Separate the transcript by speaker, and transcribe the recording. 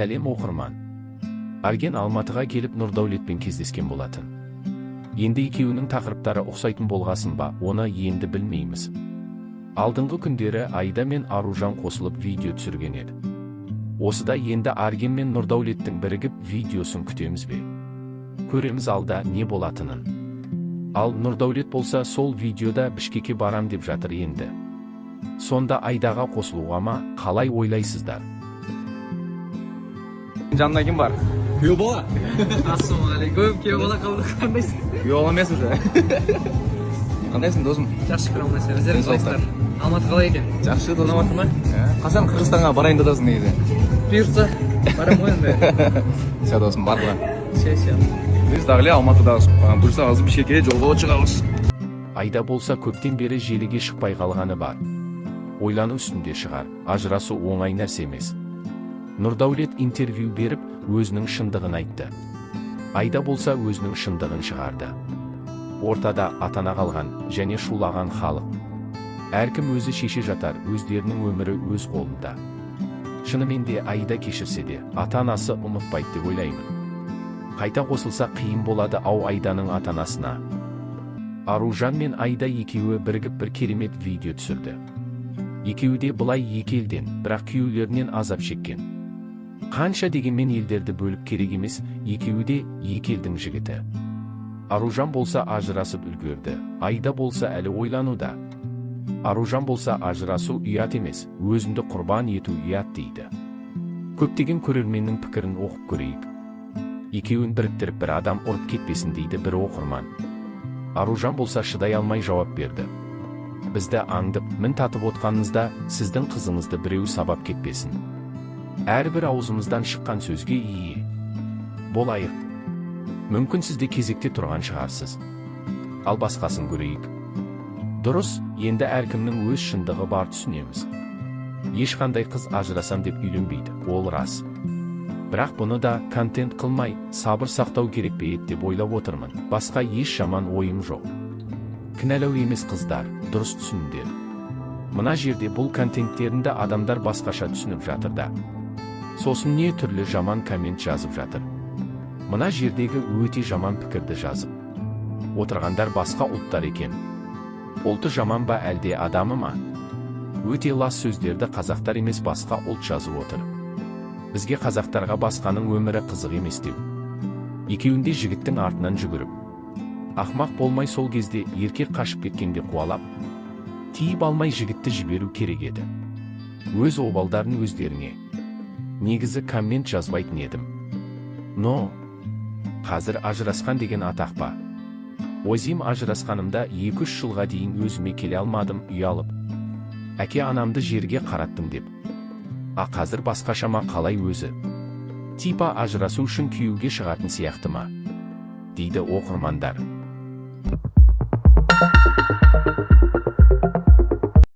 Speaker 1: Сәлем оқырман. Арген Алматыға келіп Нұрдәулетпен кездескен болатын. Енді екеуінің тақырыптары ұқсайтын болғасын ба, оны енді білмейміз. Алдыңғы күндері Айда мен Аружан қосылып видео түсірген еді. Осыда енді Арген мен Нұрдәулеттің бірігіп видеосын күтеміз бе? Көреміз алда не болатынын. Ал Нұрдәулет болса сол видеода Бішкекке барам деп жатыр енді. Сонда Айдаға қосылуға ма, қалай ойлайсыздар?
Speaker 2: Жанында кім бар?
Speaker 3: Күйеу бала.
Speaker 4: Ассалаумағалейкум, күйеу бала қабылдағандайсың.
Speaker 2: Күйеу бала емессің сен. Қандайсың досым?
Speaker 4: Жақсы шүкір Аллаға, өздеріңіз қалайсыздар? Алматы қалай екен?
Speaker 2: Жақсы досым.
Speaker 4: Алматы ма?
Speaker 2: Қашан Қырғызстанға барайын дедіңіз негізі?
Speaker 4: Бұйыртса, барам ғой енді.
Speaker 2: Ше досым, барлығы.
Speaker 4: Ше.
Speaker 2: Біз дағылы Алматыдағыз. Бұйырса азып Бішкекке жолға шығамыз.
Speaker 1: Айда болса көптен бері желіге шықпай қалғаны бар. Ойлану үстінде шығар, ажырасу оңай нәрсе емес. Нұрдәулет интервью беріп, өзінің шындығын айтты. Айда болса өзінің шындығын шығарды. Ортада атана қалған және шулаған халық. Әркім өзі шеше жатар, өздерінің өмірі өз қолында. Шынымен де Айда кешірсе де, ата-анасы ұмытпайды деп ойлаймын. Қайта қосылса қиын болады ау Айданың ата-анасына. Аружан мен Айда екеуі бірігіп бір керемет видео түсірді. Екеуі де былай екі елден, бірақ күйеулерінен азап шеккен. Қанша дегенмен елдерді бөліп керек емес, екеуі де екі елдің жігіті. Аружан болса ажырасып үлгерді, Айда болса әлі ойлануда. Аружан болса ажырасу ұят емес, өзіңді құрбан ету ұят дейді. Көптеген көрерменнің пікірін оқып көрейік. Екеуін біріктіріп бір адам ұрып кетпесін дейді бір оқырман. Аружан болса шыдай алмай жауап берді. Бізді аңдып, мін татып отқаныңызда, сіздің қызыңызды біреу сабап кетпесін. Әрбір аузымыздан шыққан сөзге ие болайық. Мүмкін сізде кезекте тұрған шығарсыз. Ал басқасын көрейік. Дұрыс, енді әркімнің өз шындығы бар түсінеміз. Ешқандай қыз ажырасам деп үйленбейді, ол рас. Бірақ бұны да контент қылмай, сабыр сақтау керек пе еді деп ойлап отырмын. Басқа еш жаман ойым жоқ. Кінәлау емес қыздар, дұрыс түсініңдер. Мына жерде бұл контенттерінде адамдар басқаша түсініп жатыр да. Сосын не түрлі жаман коммент жазып жатыр. Мына жердегі өте жаман пікірді жазып отырғандар басқа ұлттар екен. Ұлты жаман ба әлде адамы ма? Өте лас сөздерді қазақтар емес басқа ұлт жазып отыр. Бізге қазақтарға басқаның өмірі қызық емес деу. Екеуінде жігіттің артынан жүгіріп. Ақмақ болмай сол кезде еркек қашып кеткенде қуалап. Тиіп алмай жігітті жіберу керек еді. Өз обалдарын өздеріңе. Негізі коммент жазбайтын едім. Но, қазір ажырасқан деген атақ ба? Өзім ажырасқанымда 2-3 жылға дейін өзіме келе алмадым, ұялып. Әке анамды жерге қараттым деп. Қазір басқаша ма қалай өзі? Типа ажырасу үшін күйеуге шығатын сияқты ма? Дейді оқырмандар.